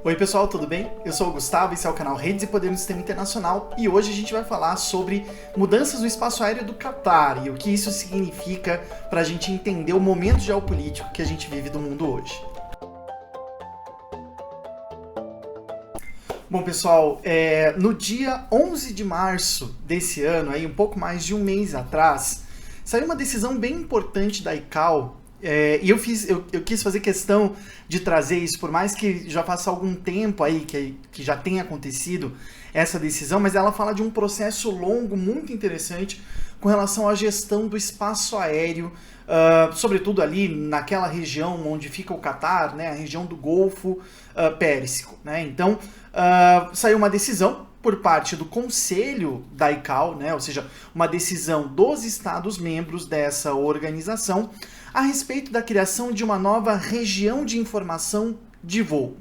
Oi pessoal, tudo bem? Eu sou o Gustavo, esse é o canal Redes e Poder no Sistema Internacional e hoje a gente vai falar sobre mudanças no espaço aéreo do Catar e o que isso significa para a gente entender o momento geopolítico que a gente vive do mundo hoje. Bom pessoal, no dia 11 de março desse ano, aí um pouco mais de um mês atrás, saiu uma decisão bem importante da ICAO. E eu quis fazer questão de trazer isso, por mais que já faça algum tempo aí que já tenha acontecido essa decisão, mas ela fala de um processo longo, muito interessante, com relação à gestão do espaço aéreo, sobretudo ali naquela região onde fica o Catar, né, a região do Golfo Pérsico, né? Então, saiu uma decisão por parte do Conselho da ICAO, né, ou seja, uma decisão dos Estados-membros dessa organização, a respeito da criação de uma nova região de informação de voo.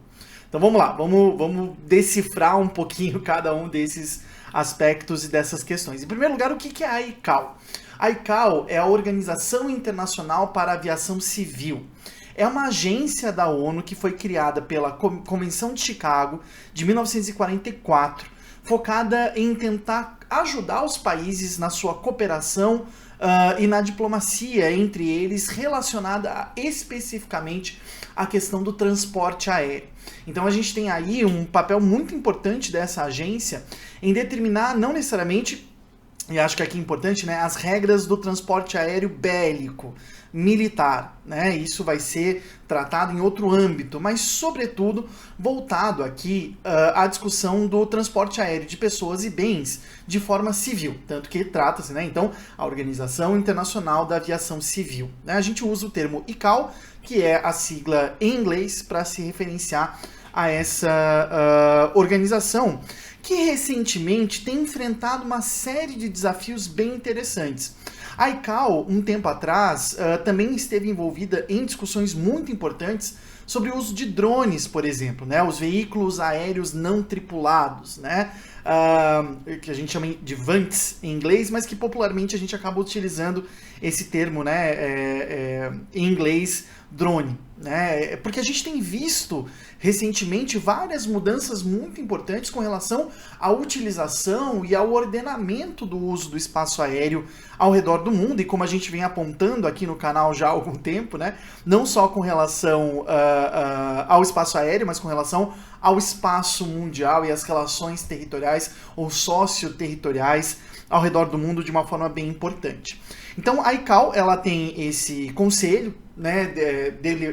Então vamos lá, vamos decifrar um pouquinho cada um desses aspectos e dessas questões. Em primeiro lugar, o que é a ICAO? A ICAO é a Organização Internacional para a Aviação Civil. É uma agência da ONU que foi criada pela Convenção de Chicago de 1944, focada em tentar ajudar os países na sua cooperação e na diplomacia entre eles, relacionada especificamente à questão do transporte aéreo. Então a gente tem aí um papel muito importante dessa agência em determinar, não necessariamente, e acho que aqui é importante, né, as regras do transporte aéreo bélico, militar, né? Isso vai ser tratado em outro âmbito, mas sobretudo voltado aqui à discussão do transporte aéreo de pessoas e bens de forma civil, tanto que trata-se, né, então, a Organização Internacional da Aviação Civil, né? A gente usa o termo ICAO, que é a sigla em inglês para se referenciar a essa organização, que recentemente tem enfrentado uma série de desafios bem interessantes. A ICAO, um tempo atrás, também esteve envolvida em discussões muito importantes sobre o uso de drones, por exemplo, né, os veículos aéreos não tripulados, né, que a gente chama de VANTs em inglês, mas que popularmente a gente acaba utilizando esse termo, né, em inglês, drone, né, porque a gente tem visto recentemente várias mudanças muito importantes com relação à utilização e ao ordenamento do uso do espaço aéreo ao redor do mundo, e como a gente vem apontando aqui no canal já há algum tempo, né, não só com relação ao espaço aéreo, mas com relação ao espaço mundial e às relações territoriais ou socioterritoriais ao redor do mundo de uma forma bem importante. Então a ICAO, ela tem esse conselho, né,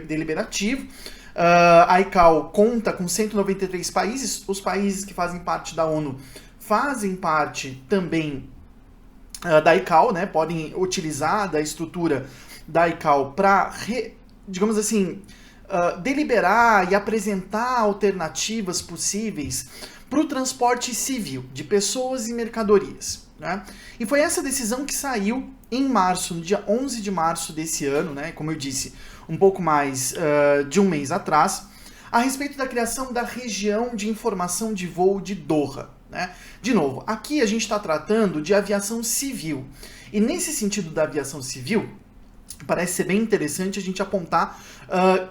deliberativo. A ICAO conta com 193 países, os países que fazem parte da ONU fazem parte também da ICAO, né, podem utilizar da estrutura da ICAO para, digamos assim, deliberar e apresentar alternativas possíveis para o transporte civil de pessoas e mercadorias, né? E foi essa decisão que saiu em março, no dia 11 de março desse ano, né, como eu disse, um pouco mais de um mês atrás, a respeito da criação da região de informação de voo de Doha, né? De novo, aqui a gente está tratando de aviação civil, e nesse sentido da aviação civil, parece ser bem interessante a gente apontar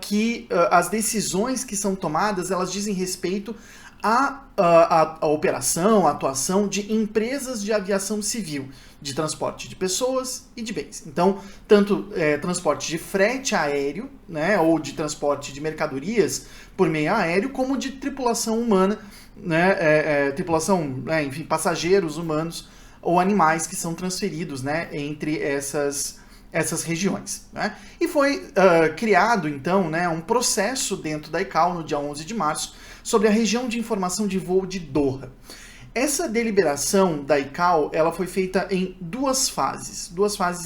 que as decisões que são tomadas, elas dizem respeito à operação, à atuação de empresas de aviação civil, de transporte de pessoas e de bens. Então, tanto transporte de frete aéreo, né, ou de transporte de mercadorias por meio aéreo, como de tripulação humana, né, enfim, passageiros humanos ou animais que são transferidos, né, entre essas regiões, né? E foi criado, então, né, um processo dentro da ICAO no dia 11 de março sobre a região de informação de voo de Doha. Essa deliberação da ICAO, ela foi feita em duas fases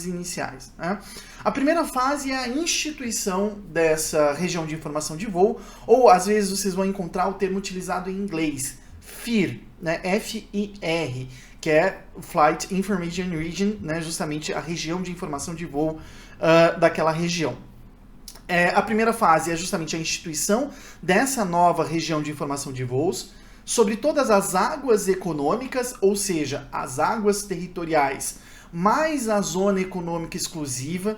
iniciais, né? A primeira fase é a instituição dessa região de informação de voo, ou às vezes vocês vão encontrar o termo utilizado em inglês, FIR, né, F-I-R, que é Flight Information Region, né, justamente a região de informação de voo daquela região. A primeira fase é justamente a instituição dessa nova região de informação de voos sobre todas as águas econômicas, ou seja, as águas territoriais, mais a zona econômica exclusiva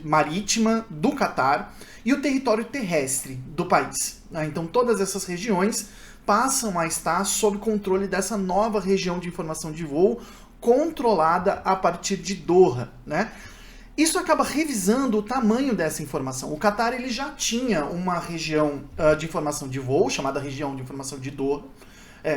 marítima do Catar e o território terrestre do país. Né? Então todas essas regiões passam a estar sob controle dessa nova região de informação de voo controlada a partir de Doha, né? Isso acaba revisando o tamanho dessa informação. O Catar ele já tinha uma região de informação de voo, chamada região de informação de Doha,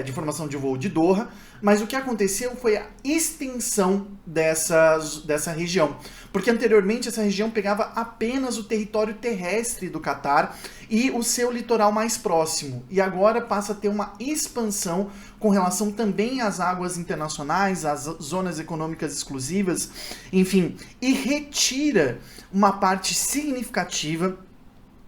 de informação de voo de Doha, mas o que aconteceu foi a extensão dessa região, porque anteriormente essa região pegava apenas o território terrestre do Catar e o seu litoral mais próximo, e agora passa a ter uma expansão com relação também às águas internacionais, às zonas econômicas exclusivas, enfim, e retira uma parte significativa,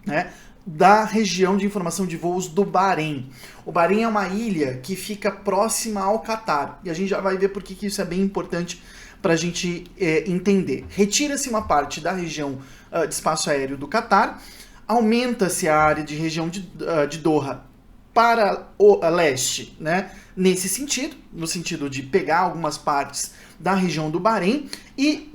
né, da região de informação de voos do Bahrein. O Bahrein é uma ilha que fica próxima ao Catar, e a gente já vai ver por que isso é bem importante para a gente entender. Retira-se uma parte da região de espaço aéreo do Catar, aumenta-se a área de região de Doha para o leste, né? Nesse sentido, no sentido de pegar algumas partes da região do Bahrein, e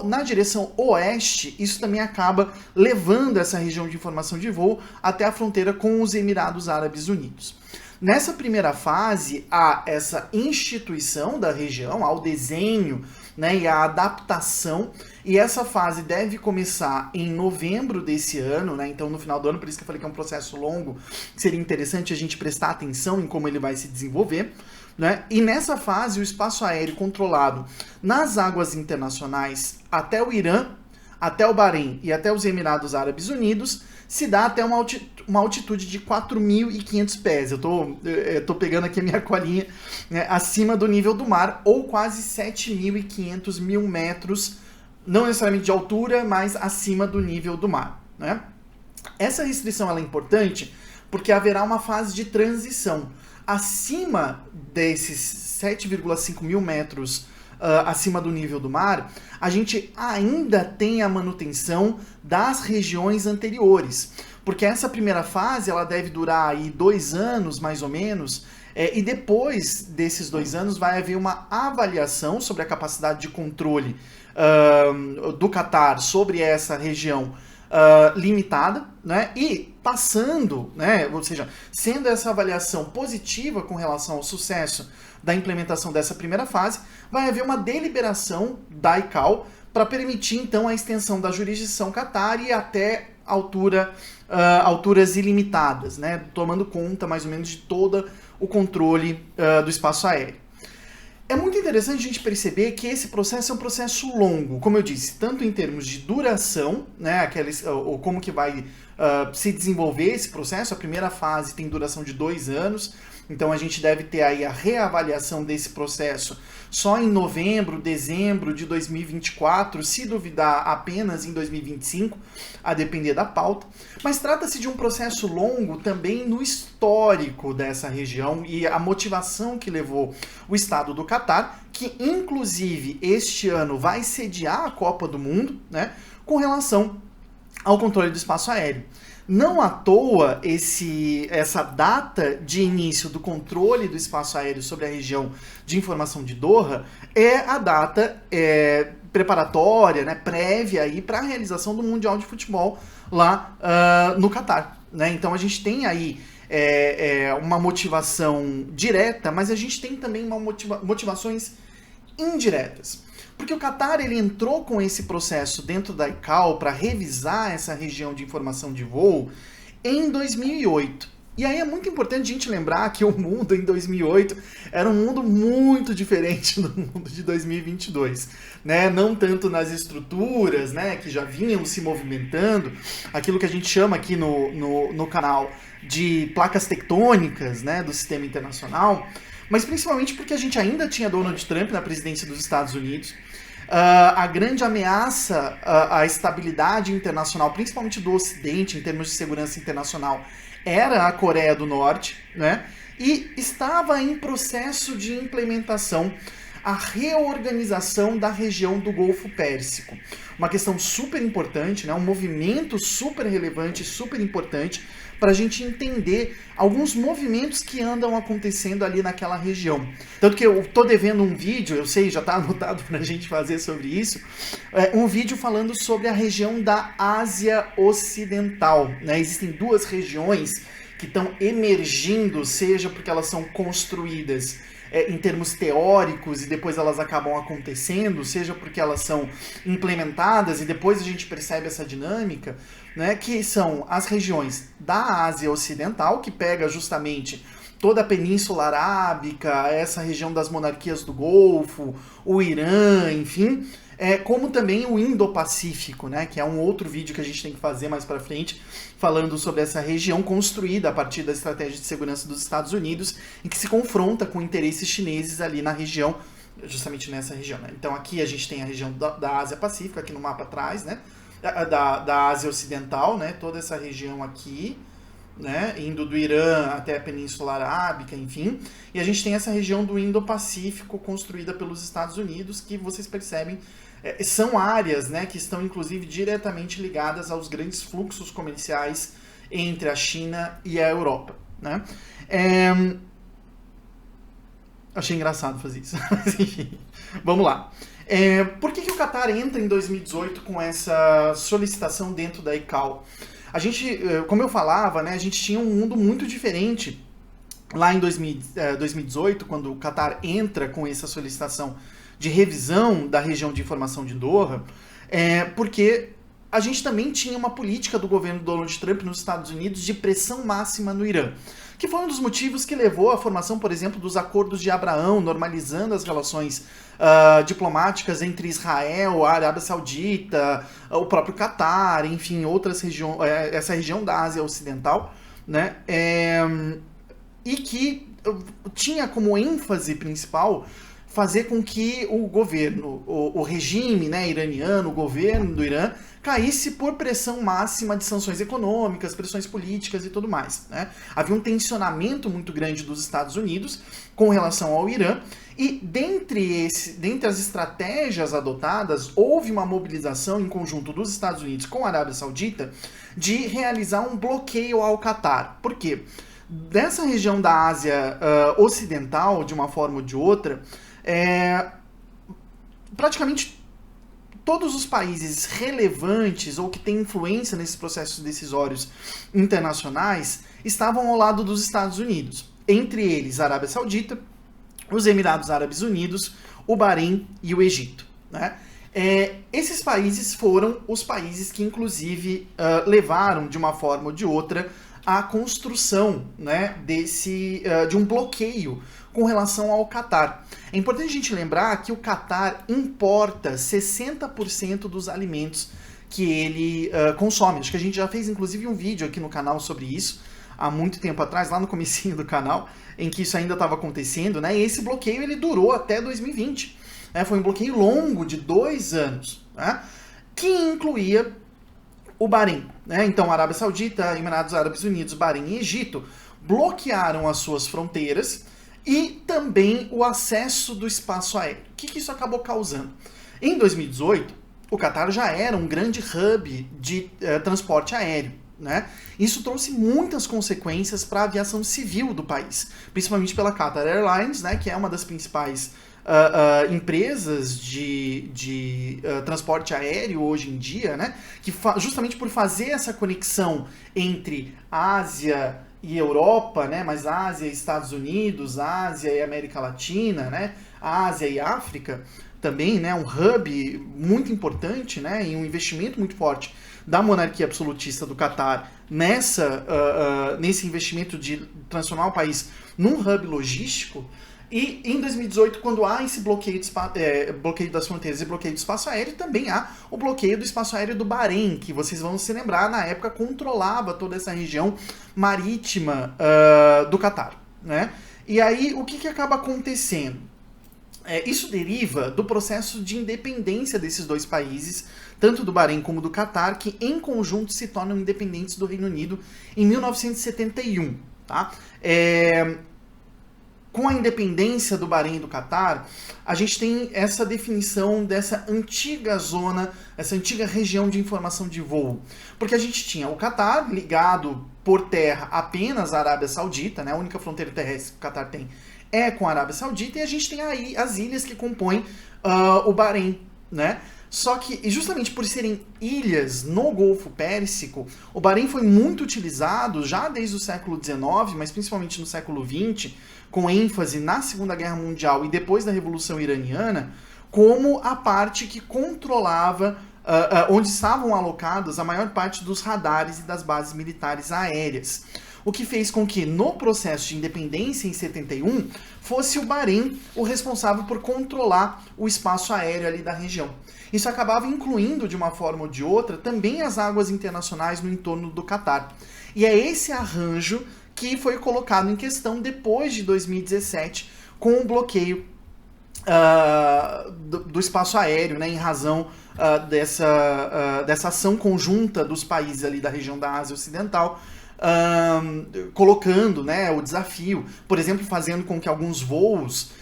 na direção oeste, isso também acaba levando essa região de informação de voo até a fronteira com os Emirados Árabes Unidos. Nessa primeira fase, há essa instituição da região, há o desenho, né, e a adaptação, e essa fase deve começar em novembro desse ano, né, então no final do ano, por isso que eu falei que é um processo longo, seria interessante a gente prestar atenção em como ele vai se desenvolver, né, e nessa fase o espaço aéreo controlado nas águas internacionais até o Irã, até o Bahrein e até os Emirados Árabes Unidos, se dá até uma altitude de 4.500 pés. Eu tô pegando aqui a minha colinha, né, acima do nível do mar, ou quase 7.500 mil metros, não necessariamente de altura, mas acima do nível do mar. Né? Essa restrição ela é importante porque haverá uma fase de transição. Acima desses 7,5 mil metros acima do nível do mar, a gente ainda tem a manutenção das regiões anteriores, porque essa primeira fase ela deve durar aí 2 anos mais ou menos, e depois desses 2 anos vai haver uma avaliação sobre a capacidade de controle do Catar sobre essa região limitada, né? E passando, né? Ou seja, sendo essa avaliação positiva com relação ao sucesso da implementação dessa primeira fase, vai haver uma deliberação da ICAO para permitir então a extensão da jurisdição Catar e até alturas ilimitadas, né? Tomando conta mais ou menos de todo o controle do espaço aéreo. É muito interessante a gente perceber que esse processo é um processo longo, como eu disse, tanto em termos de duração, né, ou como que vai se desenvolver esse processo. A primeira fase tem duração de 2 anos, então a gente deve ter aí a reavaliação desse processo só em novembro, dezembro de 2024, se duvidar apenas em 2025, a depender da pauta. Mas trata-se de um processo longo também no histórico dessa região e a motivação que levou o Estado do Catar, que inclusive este ano vai sediar a Copa do Mundo, né, com relação ao controle do espaço aéreo. Não à toa essa data de início do controle do espaço aéreo sobre a região de informação de Doha é a data preparatória, né, prévia para a realização do Mundial de Futebol lá no Catar. Né? Então a gente tem aí uma motivação direta, mas a gente tem também motivações indiretas. Porque o Catar ele entrou com esse processo dentro da ICAO para revisar essa região de informação de voo em 2008. E aí é muito importante a gente lembrar que o mundo em 2008 era um mundo muito diferente do mundo de 2022. Né? Não tanto nas estruturas, né, que já vinham se movimentando, aquilo que a gente chama aqui no canal de placas tectônicas, né, do sistema internacional, mas principalmente porque a gente ainda tinha Donald Trump na presidência dos Estados Unidos. A grande ameaça à estabilidade internacional, principalmente do Ocidente, em termos de segurança internacional, era a Coreia do Norte, né? E estava em processo de implementação a reorganização da região do Golfo Pérsico. Uma questão super importante, né? Um movimento super relevante, super importante para a gente entender alguns movimentos que andam acontecendo ali naquela região. Tanto que eu tô devendo um vídeo, eu sei, já está anotado para a gente fazer sobre isso, um vídeo falando sobre a região da Ásia Ocidental, né? Existem duas regiões que estão emergindo, seja porque elas são construídas em termos teóricos e depois elas acabam acontecendo, seja porque elas são implementadas e depois a gente percebe essa dinâmica, né, que são as regiões da Ásia Ocidental, que pega justamente toda a Península Arábica, essa região das monarquias do Golfo, o Irã, enfim, como também o Indo-Pacífico, né, que é um outro vídeo que a gente tem que fazer mais para frente, falando sobre essa região construída a partir da estratégia de segurança dos Estados Unidos, em que se confronta com interesses chineses ali na região, justamente nessa região. Né? Então aqui a gente tem a região da Ásia Pacífica, aqui no mapa atrás, né, da Ásia Ocidental, né, toda essa região aqui, né, indo do Irã até a Península Arábica, enfim, e a gente tem essa região do Indo-Pacífico construída pelos Estados Unidos, que vocês percebem são áreas, né, que estão inclusive diretamente ligadas aos grandes fluxos comerciais entre a China e a Europa. Né? Achei engraçado fazer isso, mas enfim, vamos lá. Por que o Qatar entra em 2018 com essa solicitação dentro da ICAO? A gente, como eu falava, né, a gente tinha um mundo muito diferente lá em 2018, quando o Qatar entra com essa solicitação de revisão da região de informação de Doha, porque a gente também tinha uma política do governo Donald Trump nos Estados Unidos de pressão máxima no Irã, que foi um dos motivos que levou à formação, por exemplo, dos Acordos de Abraão, normalizando as relações diplomáticas entre Israel, a Arábia Saudita, o próprio Qatar, enfim, outras regiões, essa região da Ásia Ocidental, né, e que tinha como ênfase principal fazer com que o governo, o regime, né, iraniano, o governo do Irã, caísse por pressão máxima de sanções econômicas, pressões políticas e tudo mais. Né? Havia um tensionamento muito grande dos Estados Unidos com relação ao Irã, e dentre as estratégias adotadas, houve uma mobilização em conjunto dos Estados Unidos com a Arábia Saudita de realizar um bloqueio ao Qatar. Por quê? Dessa região da Ásia Ocidental, de uma forma ou de outra, praticamente todos os países relevantes ou que têm influência nesses processos decisórios internacionais estavam ao lado dos Estados Unidos. Entre eles, a Arábia Saudita, os Emirados Árabes Unidos, o Bahrein e o Egito. Né? Esses países foram os países que, inclusive, levaram, de uma forma ou de outra, a construção, né, de um bloqueio com relação ao Qatar. É importante a gente lembrar que o Qatar importa 60% dos alimentos que ele consome. Acho que a gente já fez inclusive um vídeo aqui no canal sobre isso, há muito tempo atrás, lá no comecinho do canal, em que isso ainda estava acontecendo, né? E esse bloqueio ele durou até 2020. Né? Foi um bloqueio longo de 2 anos, né? Que incluía o Bahrein. Né? Então, Arábia Saudita, Emirados Árabes Unidos, Bahrein e Egito bloquearam as suas fronteiras e também o acesso do espaço aéreo. O que isso acabou causando? Em 2018, o Qatar já era um grande hub de transporte aéreo. Né? Isso trouxe muitas consequências para a aviação civil do país, principalmente pela Qatar Airlines, né, que é uma das principais empresas de transporte aéreo hoje em dia, né, que justamente por fazer essa conexão entre Ásia e Europa, né, mas Ásia e Estados Unidos, Ásia e América Latina, né, Ásia e África, também, né, um hub muito importante, né, e um investimento muito forte da monarquia absolutista do Qatar nesse investimento de transformar o país num hub logístico. E em 2018, quando há esse bloqueio das fronteiras e bloqueio do espaço aéreo, também há o bloqueio do espaço aéreo do Bahrein, que vocês vão se lembrar, na época controlava toda essa região marítima do Qatar. Né? E aí, o que acaba acontecendo? Isso deriva do processo de independência desses dois países, tanto do Bahrein como do Qatar, que em conjunto se tornam independentes do Reino Unido em 1971. Tá? Com a independência do Bahrein e do Qatar, a gente tem essa definição dessa antiga zona, essa antiga região de informação de voo. Porque a gente tinha o Qatar ligado por terra apenas a Arábia Saudita, né? A única fronteira terrestre que o Catar tem é com a Arábia Saudita, e a gente tem aí as ilhas que compõem o Bahrein, né? Só que, justamente por serem ilhas no Golfo Pérsico, o Bahrein foi muito utilizado já desde o século XIX, mas principalmente no século XX, com ênfase na Segunda Guerra Mundial e depois da Revolução Iraniana, como a parte que controlava, onde estavam alocados a maior parte dos radares e das bases militares aéreas. O que fez com que, no processo de independência em 71, fosse o Bahrein o responsável por controlar o espaço aéreo ali da região. Isso acabava incluindo, de uma forma ou de outra, também as águas internacionais no entorno do Catar. E é esse arranjo que foi colocado em questão depois de 2017, com o bloqueio do espaço aéreo, né, em razão dessa ação conjunta dos países ali da região da Ásia Ocidental, colocando, né, o desafio, por exemplo, fazendo com que alguns voos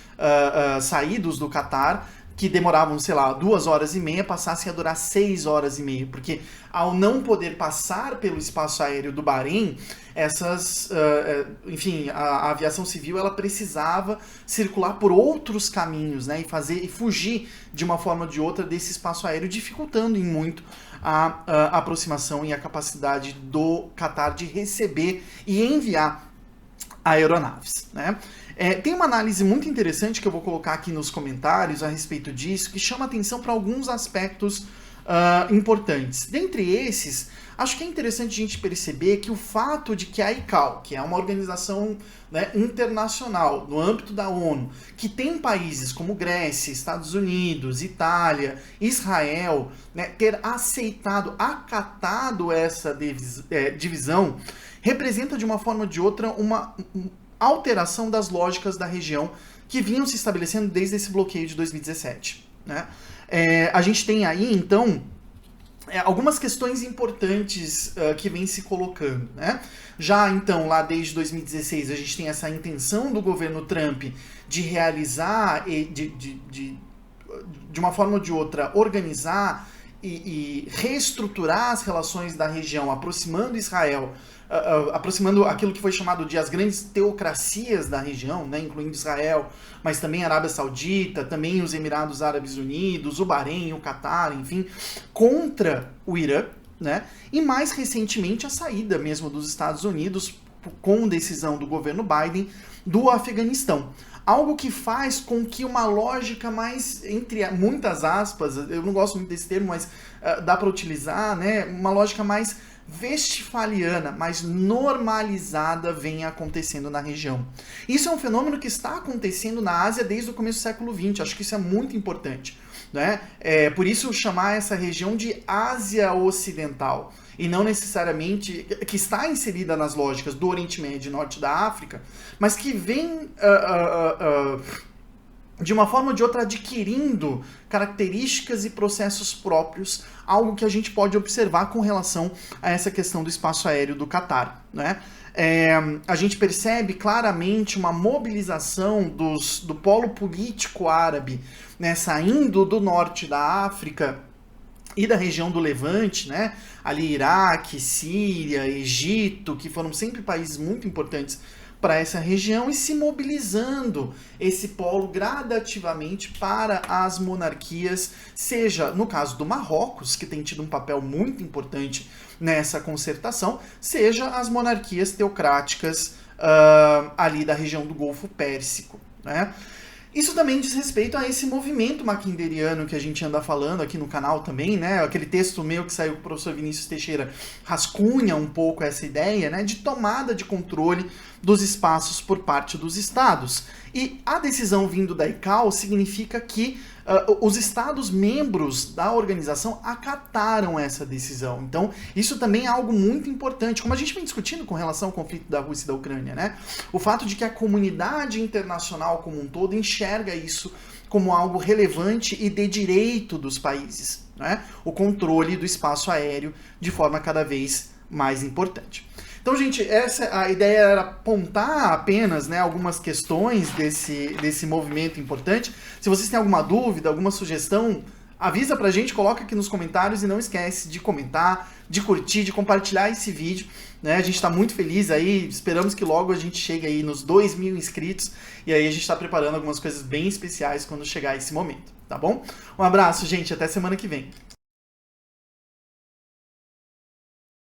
saídos do Catar, que demoravam, sei lá, 2 horas e meia, passassem a durar 6 horas e meia, porque ao não poder passar pelo espaço aéreo do Bahrein, enfim, a aviação civil ela precisava circular por outros caminhos, né, e fugir de uma forma ou de outra desse espaço aéreo, dificultando em muito a aproximação e a capacidade do Catar de receber e enviar aeronaves, né? Tem uma análise muito interessante que eu vou colocar aqui nos comentários a respeito disso, que chama atenção para alguns aspectos importantes. Dentre esses, acho que é interessante a gente perceber que o fato de que a ICAO, que é uma organização, né, internacional no âmbito da ONU, que tem países como Grécia, Estados Unidos, Itália, Israel, né, ter acatado essa divisão, representa de uma forma ou de outra uma alteração das lógicas da região que vinham se estabelecendo desde esse bloqueio de 2017. Né? A gente tem aí, então, algumas questões importantes que vêm se colocando. Né? Já, então, lá desde 2016, a gente tem essa intenção do governo Trump de realizar, de uma forma ou de outra, organizar e reestruturar as relações da região, aproximando Israel, aproximando aquilo que foi chamado de as grandes teocracias da região, né, incluindo Israel, mas também a Arábia Saudita, também os Emirados Árabes Unidos, o Bahrein, o Catar, enfim, contra o Irã, né, e mais recentemente a saída mesmo dos Estados Unidos, com decisão do governo Biden, do Afeganistão. Algo que faz com que uma lógica mais, entre muitas aspas, eu não gosto muito desse termo, mas dá para utilizar, né, uma lógica mais westphaliana, mais normalizada venha acontecendo na região. Isso é um fenômeno que está acontecendo na Ásia desde o começo do século XX, acho que isso é muito importante. Né? Por isso chamar essa região de Ásia Ocidental, e não necessariamente, que está inserida nas lógicas do Oriente Médio e Norte da África, mas que vem de uma forma ou de outra adquirindo características e processos próprios, algo que a gente pode observar com relação a essa questão do espaço aéreo do Catar. Né? A gente percebe claramente uma mobilização do polo político árabe, né, saindo do norte da África e da região do Levante, né, ali Iraque, Síria, Egito, que foram sempre países muito importantes para essa região, e se mobilizando esse polo gradativamente para as monarquias, seja no caso do Marrocos, que tem tido um papel muito importante nessa concertação, seja as monarquias teocráticas ali da região do Golfo Pérsico. Né? Isso também diz respeito a esse movimento maquinderiano que a gente anda falando aqui no canal também, né? Aquele texto meu que saiu com o professor Vinícius Teixeira rascunha um pouco essa ideia, né, de tomada de controle dos espaços por parte dos estados. E a decisão vindo da ICAO significa que os estados membros da organização acataram essa decisão. Então, isso também é algo muito importante, como a gente vem discutindo com relação ao conflito da Rússia e da Ucrânia, né? O fato de que a comunidade internacional como um todo enxerga isso como algo relevante e de direito dos países, né? O controle do espaço aéreo de forma cada vez mais importante. Então, gente, a ideia era apontar apenas, né, algumas questões desse movimento importante. Se vocês têm alguma dúvida, alguma sugestão, avisa pra gente, coloca aqui nos comentários e não esquece de comentar, de curtir, de compartilhar esse vídeo, né? A gente tá muito feliz aí, esperamos que logo a gente chegue aí nos 2.000 inscritos e aí a gente tá preparando algumas coisas bem especiais quando chegar esse momento, tá bom? Um abraço, gente, até semana que vem.